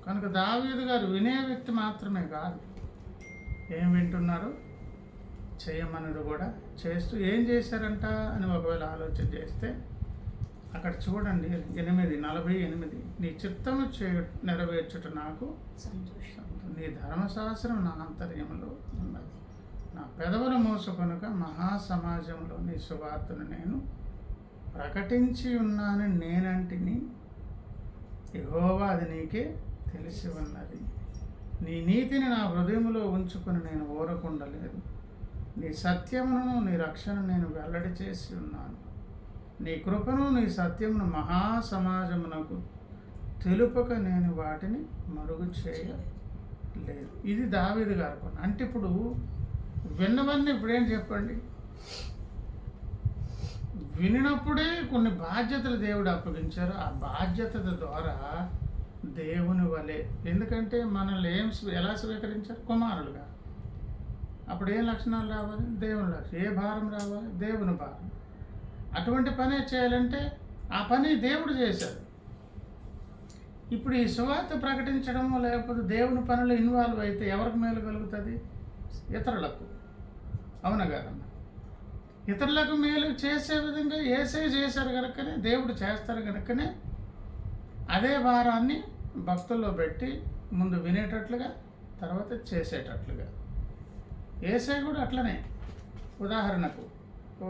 కనుక దావీదు గారు వినే వ్యక్తి మాత్రమే కాదు, ఏం వింటున్నారు, చేయమన్నది కూడా చేస్తూ ఏం చేశారంట అని ఒకవేళ ఆలోచన చేస్తే అక్కడ చూడండి 8:48. నీ చిత్తము నెరవేర్చుట నాకు సంతోషం, నీ ధర్మశాస్త్రం నా అంతర్యంలో ఉన్నది. నా పెదవులు మోసుకొనక మహాసమాజంలో నీ సువార్తను నేను ప్రకటించి ఉన్నానని నేనంటిని. యెహోవా అది నీకే తెలిసి ఉన్నది. నీ నీతిని నా హృదయంలో ఉంచుకొని నేను ఊరకుండలేదు. నీ సత్యమును నీ రక్షణ నేను వెల్లడి చేసి ఉన్నాను. నీ కృపను నీ సత్యమును మహాసమాజమునకు తెలుపక నేను వాటిని మరుగు చేయలేదు. ఇది దావీదు గారు పని. అంటే ఇప్పుడు విన్నవన్నీ ఇప్పుడేం చెప్పండి, వినినప్పుడే కొన్ని బాధ్యతలు దేవుడు అప్పగించారు. ఆ బాధ్యత ద్వారా దేవుని వలె, ఎందుకంటే మనల్ని ఎలా స్వీకరించారు? కుమారులుగా. అప్పుడు ఏ లక్షణాలు రావాలి? దేవుని లక్షణం. ఏ భారం రావాలి? దేవుని భారం. అటువంటి పనే చేయాలంటే ఆ పని దేవుడు చేశాడు. ఇప్పుడు ఈ సువార్త ప్రకటించడము లేకపోతే దేవుని పనులు ఇన్వాల్వ్ అయితే ఎవరికి మేలు కలుగుతుంది? ఇతరులకు. అవునా కాదమ్మా? ఇతరులకు మేలు చేసే విధంగా యేసే చేశారు కనుకనే, దేవుడు చేస్తారు కనుకనే అదే భారాన్ని భక్తుల్లో పెట్టి ముందు వినేటట్లుగా తర్వాత చేసేటట్లుగా. యేసే కూడా అట్లనే. ఉదాహరణకు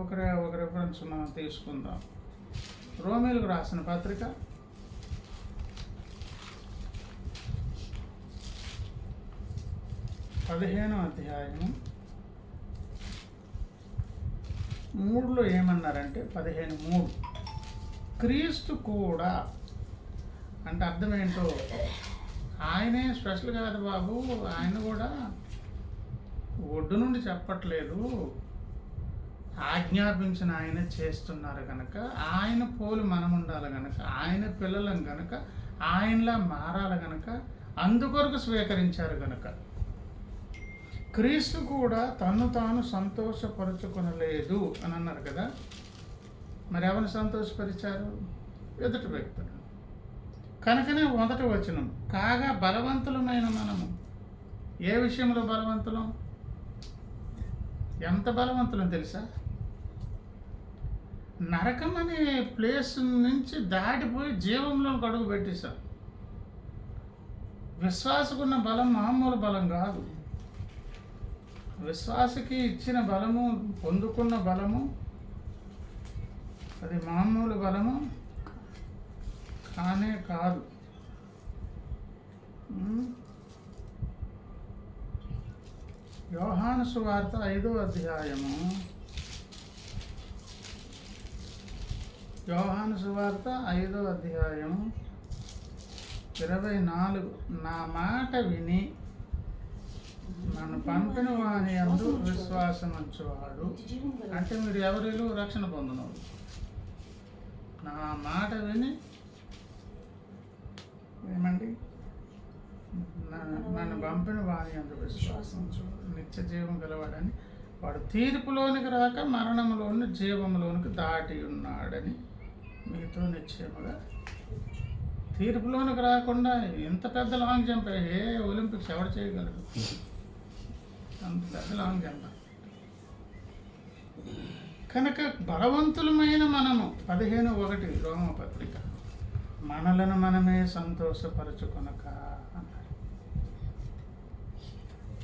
ఒక రిఫరెన్స్ మనం తీసుకుందాం. రోమీలకు రాసిన పత్రిక 15వ అధ్యాయము 3లో ఏమన్నారంటే 15:3 క్రీస్తు కూడా అంటే అర్థం ఏంటో, ఆయనే స్పెషల్ కాదు బాబు, ఆయన కూడా ఒడ్డు నుండి చెప్పట్లేదు, ఆజ్ఞాపించిన ఆయన చేస్తున్నారు కనుక ఆయన పోలు మనం ఉండాలి కనుక, ఆయన పిల్లలం కనుక, ఆయనలా మారాలి కనుక, అందుకొరకు స్వీకరించారు కనుక. క్రీస్తు కూడా తను తాను సంతోషపరుచుకొనలేదు అని అన్నారు కదా. మరి ఎవరిని సంతోషపరిచారు? ఎదుటి వ్యక్తులు. కనుకనే మొదటి వచనం, కాగా బలవంతులమైన మనము. ఏ విషయంలో బలవంతులం? ఎంత బలవంతులం తెలుసా? నరకం అనే ప్లేస్ నుంచి దాటిపోయి జీవంలో అడుగు పెట్టేశాం. విశ్వాసకున్న బలం మామూలు బలం కాదు. విశ్వాసకి ఇచ్చిన బలము, పొందుకున్న బలము, అది మామూలు బలము కానే కాదు. యోహాను సువార్త 5వ అధ్యాయము, యోహాను సువార్త 5వ అధ్యాయము 24, నా మాట విని నన్ను పంపిన వాని యందు విశ్వాసం ఉంచువాడు. అంటే మీరు ఎవరిలో రక్షణ పొందనవాడు. నా మాట విని ఏమండి, నన్ను పంపిన వాని యందు విశ్వాసం నిత్య జీవం గలవాడని, వాడు తీర్పులోనికి రాక మరణంలోని జీవంలోనికి దాటి ఉన్నాడని మీతో నిశ్చయముగా. తీర్పులోనికి రాకుండా ఇంత పెద్ద లాంగ్ జంప్ ఏ ఒలింపిక్స్ ఎవరు చేయగలరు? అంత పెద్ద లాంగ్ జంప్. కనుక బలవంతులమైన మనము 15:1 రోమపత్రిక, మనలను మనమే సంతోషపరచుకొనక అన్నారు.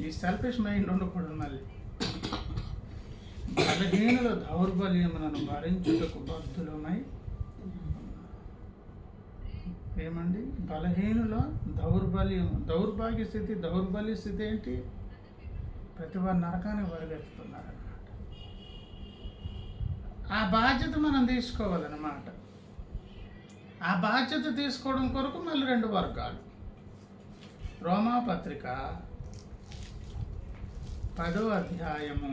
ఈ సెల్ఫిష్ మైండ్ ఉండకూడదు. మళ్ళీ బలహీనుల దౌర్బల్యములను భరించుటకు బద్ధులమై. ఏమండి, బలహీనుల దౌర్బల్యం, దౌర్భాగ్య స్థితి, దౌర్బల్య స్థితి ఏంటి? ప్రతి వారు నరకానికి పరిగెత్తుతున్నారన్నమాట. ఆ బాధ్యత మనం తీసుకోవాలన్నమాట. ఆ బాధ్యత తీసుకోవడం కొరకు మళ్ళీ 2 వర్గాలు. రోమాపత్రిక 10వ అధ్యాయము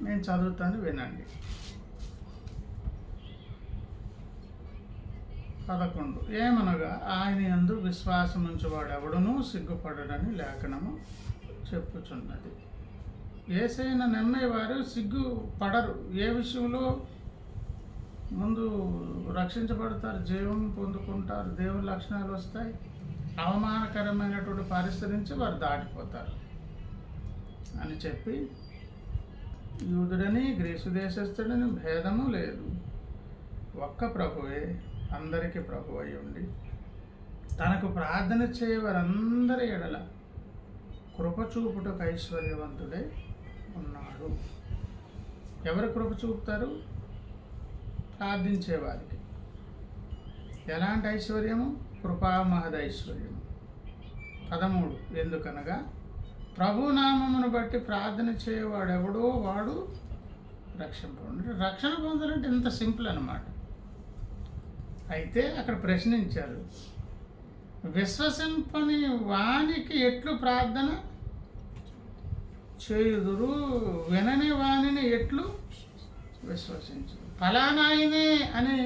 11 చదువుతాను, వినండి. 11 ఏమనగా ఆయన యందు విశ్వాసం ఉంచువాడు ఎవడునూ సిగ్గుపడడని లేఖనము చెప్పుచున్నది. యేసయ్యను నమ్మేవారు సిగ్గుపడరు. ఏ విషయంలో? ముందు రక్షించబడతారు, జీవం పొందుకుంటారు, దేవుని లక్షణాలు వస్తాయి. అవమానకరమైనటువంటి పరిస్థితి నుంచి వారు దాటిపోతారు అని చెప్పి, యూదుడని గ్రీసు దేశస్థుడని భేదము లేదు, ఒక్క ప్రభువే అందరికీ ప్రభు అయి ఉండి తనకు ప్రార్థన చేయవారందరి ఎడల కృపచూపుటకు ఐశ్వర్యవంతుడే ఉన్నాడు. ఎవరు కృప చూపుతారు? ప్రార్థించేవారికి. ఎలాంటి ఐశ్వర్యము? కృపా మహదైశ్వర్యము. 13 ఎందుకనగా ప్రభునామమును బట్టి ప్రార్థన చేయవాడెవడో వాడు రక్షింపబడు. రక్షణ పొందాలంటే ఇంత సింపుల్ అన్నమాట. అయితే అక్కడ ప్రశ్నించారు, విశ్వసింపని వానికి ఎట్లు ప్రార్థన చేయుదురు, వినని వానిని ఎట్లు విశ్వసించు. ఫలానాయనే అని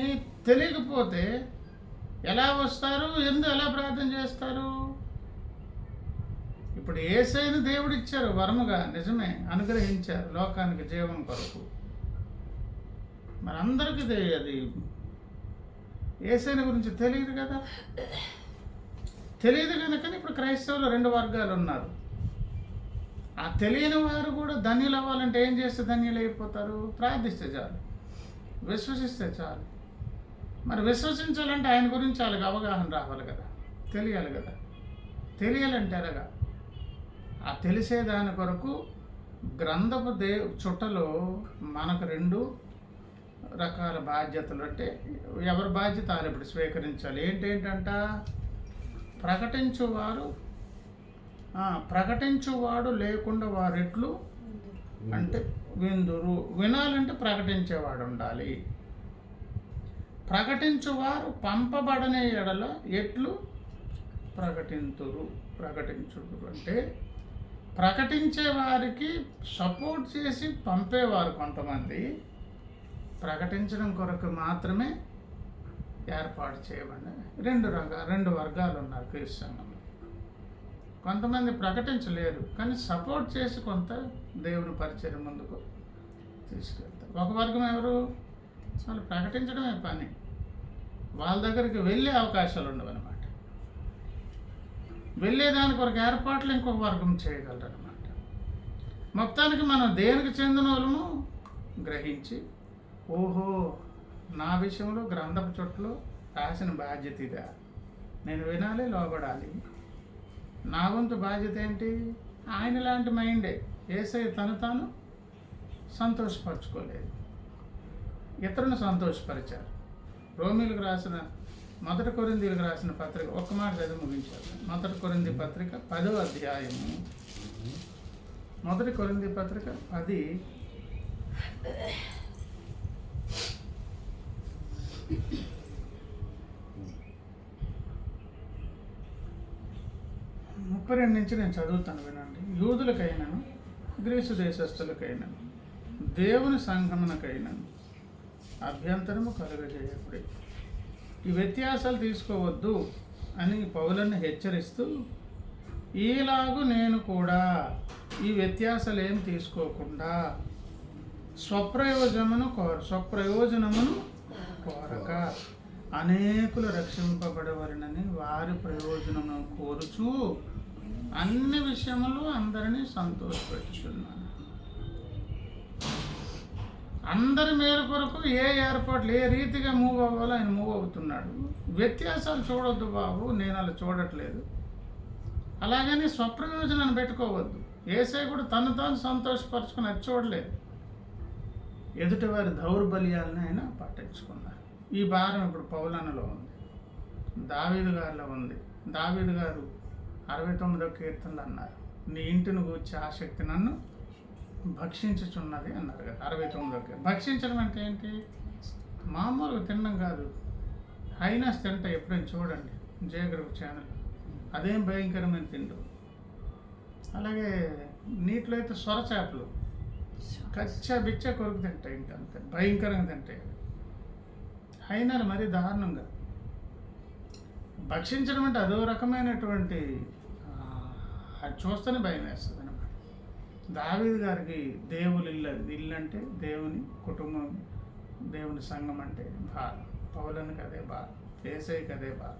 తెలియకపోతే ఎలా వస్తారు? ఎలా ప్రార్థన చేస్తారు? ఇప్పుడు యేసయ్యను దేవుడు ఇచ్చారు వరముగా, నిజమే, అనుగ్రహించారు లోకానికి జీవం కొరకు. మరి అందరికీ అది యేసయ్య గురించి తెలియదు కదా. తెలియదు కనుక ఇప్పుడు క్రైస్తవులు 2 వర్గాలు ఉన్నారు. ఆ తెలియని వారు కూడా ధన్యులు అవ్వాలంటే ఏం చేస్తే ధన్యులు అయిపోతారు? ప్రార్థిస్తే చాలు, విశ్వసిస్తే చాలు. మరి విశ్వసించాలంటే ఆయన గురించి వాళ్ళకి అవగాహన రావాలి కదా, తెలియాలి కదా. తెలియాలంటే ఎలాగా? ఆ తెలిసేదాని కొరకు గ్రంథపు చుట్టలో మనకు 2 రకాల బాధ్యతలు. అంటే ఎవరి బాధ్యత వాళ్ళు ఇప్పుడు స్వీకరించాలి. ఏంటంట? ప్రకటించువాడు లేకుండా వారెట్లు అంటే విందురు. వినాలంటే ప్రకటించేవాడు ఉండాలి. ప్రకటించువారు పంపబడని ఎడల ఎట్లు ప్రకటించురు అంటే ప్రకటించే వారికి సపోర్ట్ చేసి పంపేవారు కొంతమంది, ప్రకటించడం కొరకు మాత్రమే ఏర్పాటు చేయబడి 2 వర్గాలు ఉన్నారు క్రీస్తు. కొంతమంది ప్రకటించలేరు కానీ సపోర్ట్ చేసి కొంత దేవుని పరిచయం ముందుకు తీసుకెళ్తారు. ఒక వర్గం ఎవరు? వాళ్ళు ప్రకటించడమే పని, వాళ్ళ దగ్గరికి వెళ్ళే అవకాశాలు ఉండవు అనమాట. వెళ్ళేదాని కొరకు ఏర్పాట్లు ఇంకొక వర్గం చేయగలరు అనమాట. మొత్తానికి మనం దేనికి చెందిన వాళ్ళము గ్రహించి, ఓహో నా విషయంలో గ్రంథపు చుట్టలో రాసిన బాధ్యత ఇదా, నేను వినాలి, లోబడాలి. నా వంతు బాధ్యత ఏంటి? ఆయన లాంటి మైండే. యేసయ్య తాను సంతోషపరచుకోలేదు, ఇతరులను సంతోషపరిచారు. రోమీలకు రాసిన 1 కొరింథీయులకు రాసిన పత్రిక ఒక్క మాట చదివి ముగించారు. 1 కొరింథీ పత్రిక 10వ అధ్యాయము. 1 కొరింథీ పత్రిక 10 32 నుంచి నేను చదువుతాను, వినండి. యూదులకైనాను గ్రీసు దేశస్థులకైనాను దేవుని సంఘమునకైనాను అభ్యంతరము కలుగజేయకుడి. ఈ వ్యత్యాసాలు తీసుకోవద్దు అని పౌలను హెచ్చరిస్తూ, ఈలాగు నేను కూడా ఈ వ్యత్యాసాలు ఏం తీసుకోకుండా స్వప్రయోజనమును కోరక అనేకులు రక్షింపబడవలనని వారి ప్రయోజనము కోరుచు అన్ని విషయములు అందరినీ సంతోషపెట్టుచున్నాను. అందరి మేలు కొరకు ఏ ఏర్పాట్లు ఏ రీతిగా మూవ్ అవ్వాలో ఆయన మూవ్ అవుతున్నాడు. వ్యత్యాసాలు చూడొద్దు బాబు, నేను అలా చూడట్లేదు. అలాగని స్వప్రయోజనాన్ని పెట్టుకోవద్దు. యేసయ్య కూడా తాను సంతోషపరచుకుని అది చూడలేదు. ఎదుటి వారి దౌర్బల్యాలను ఆయన పట్టించుకున్నారు. ఈ భారం ఇప్పుడు పౌలనలో ఉంది, దావీదు గారిలో ఉంది. దావీదు గారు 69వ కీర్తనలు అన్నారు, నీ ఇంటిని గూర్చి ఆసక్తి నన్ను భక్షించుచున్నది అన్నారు కదా. 69వ భక్షించడం అంటే ఏంటి? మామూలుగా తినడం కాదు. హైనాస్ తింటా ఎప్పుడైనా చూడండి జయగ్రూప్ ఛానల్, అదేం భయంకరమైన తిండు. అలాగే నీటిలో అయితే సొర చేపలు బిచ్చ కొరకు తింటాయి, ఇంకంతే భయంకరంగా తింటాయి. హైనాలు మరీ దారుణంగా. భక్షించడం అంటే అదో రకమైనటువంటి, అది చూస్తేనే భయం వేస్తుంది అనమాట. దావీదు గారికి దేవుని ఇల్లు అంటే దేవుని కుటుంబం, దేవుని సంఘం అంటే బాధ. పౌలనికి అదే బాధ, యేసయ్యకి అదే బాధ.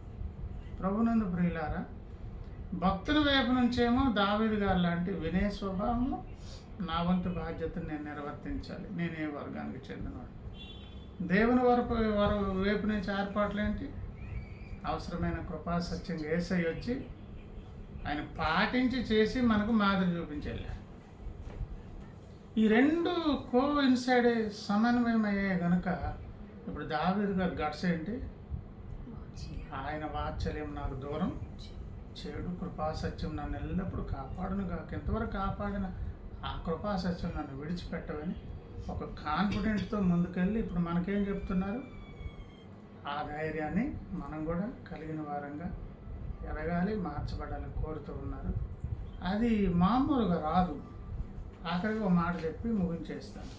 ప్రభునందు ప్రియులారా, భక్తుల వైపు నుంచేమో దావీదు గారు లాంటి వినయ స్వభావము, నా వంతు బాధ్యతను నేను నిర్వర్తించాలి, నేనే వర్గానికి చెందినవాడు. దేవుని వైపు నుంచి ఏర్పాట్లు ఏంటి? అవసరమైన కృపా సత్యంగా యేసయ్య వచ్చి ఆయన పాటించి చేసి మనకు మాదిరి చూపించాలి. ఈ 2 కోఇన్సైడే సమన్వయం అయ్యాయి కనుక ఇప్పుడు దావీదు గారి గట్స్ ఏంటి? ఆయన వాత్సల్యం నాకు దూరం చెడు, కృపాసత్యం నన్ను ఎల్లప్పుడూ కాపాడును కాక, ఎంతవరకు కాపాడిన ఆ కృపాసత్యం నన్ను విడిచిపెట్టవని ఒక కాన్ఫిడెంట్తో ముందుకెళ్ళి ఇప్పుడు మనకేం చెప్తున్నారు? ఆ ధైర్యాన్ని మనం కూడా కలిగిన వారంగా ఎదగాలి, మార్చబడాలని కోరుతూ ఉన్నారు. అది మామూలుగా రాదు. ఆఖరికి ఒక మాట చెప్పి ముగించేస్తాను.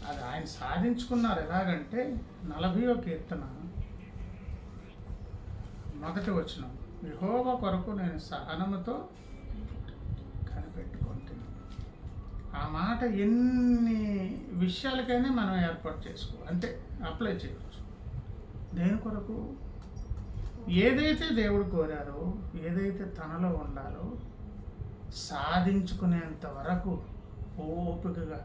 అది ఆయన సాధించుకున్నారు. ఎలాగంటే 40వ కీర్తన 1వ వచనం, యెహోవా కొరకు నేను సహనముతో కనిపెట్టుకుంటున్నాను. ఆ మాట ఎన్ని విషయాలకైనా మనం ఏర్పాటు అంటే అప్లై చేయవచ్చు. దేని కొరకు? ఏదైతే దేవుడు కోరారో, ఏదైతే తనలో ఉండాలో సాధించుకునేంత వరకు ఓపికగా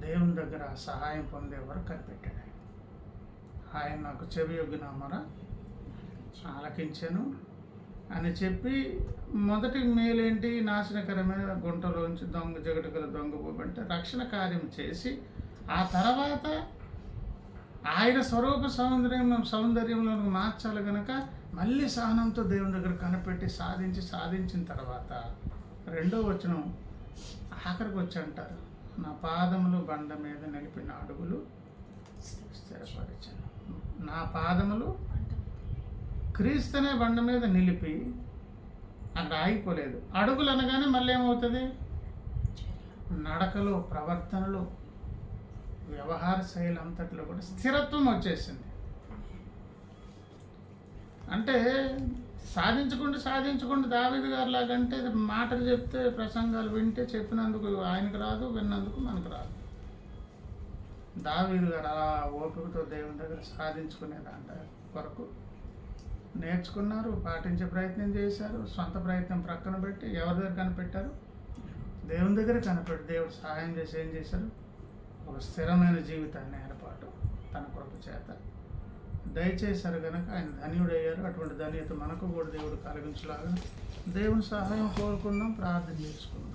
దేవుని దగ్గర సహాయం పొందే వరకు కనిపెట్టాడు. ఆయన నాకు చెవి యొగ్గిన మొర ఆలకించాను అని చెప్పి, మొదటి మేలేంటి? నాశనకరమైన గుంటలోంచి జగటుగల దొంగ పోబంటే రక్షణ కార్యం చేసి, ఆ తర్వాత ఆయన స్వరూప సౌందర్యంలో మార్చాలి గనక మళ్ళీ సహనంతో దేవుని దగ్గర కనిపెట్టి సాధించిన తర్వాత రెండో వచనం ఆఖరికి వచ్చి అంటారు, నా పాదములు బండ మీద నిలిపిన అడుగులు స్థిరపరిచాను. నా పాదములు క్రీస్తునే బండ మీద నిలిపి, అక్కడ ఆగిపోలేదు. అడుగులు అనగానే మళ్ళీ ఏమవుతుంది? నడకలో, ప్రవర్తనలో, వ్యవహార శైలి అంతట్లో కూడా స్థిరత్వం వచ్చేసింది. అంటే సాధించుకుంటూ దావీదు గారు లాగంటే మాటలు చెప్తే, ప్రసంగాలు వింటే చెప్పినందుకు ఆయనకు రాదు, విన్నందుకు మనకు రాదు. దావీదు గారు అలా ఓపికతో దేవుని దగ్గర సాధించుకునే దాని వరకు నేర్చుకున్నారు, పాటించే ప్రయత్నం చేశారు. సొంత ప్రయత్నం ప్రక్కన పెట్టి ఎవరి దగ్గర కనిపెట్టారు? దేవుని దగ్గర కనిపెట్టి దేవుడు సహాయం చేసి ఏం చేశారు? ఒక స్థిరమైన జీవితాన్ని ఏర్పాటు తన కృప చేత దయచేశారు కనుక ఆయన ధన్యుడయ్యారు. అటువంటి ధన్యత మనకు కూడా దేవుడు కలిగించలాగా దేవుని సహాయం కోరుకుందాం, ప్రార్థన చేసుకుందాం.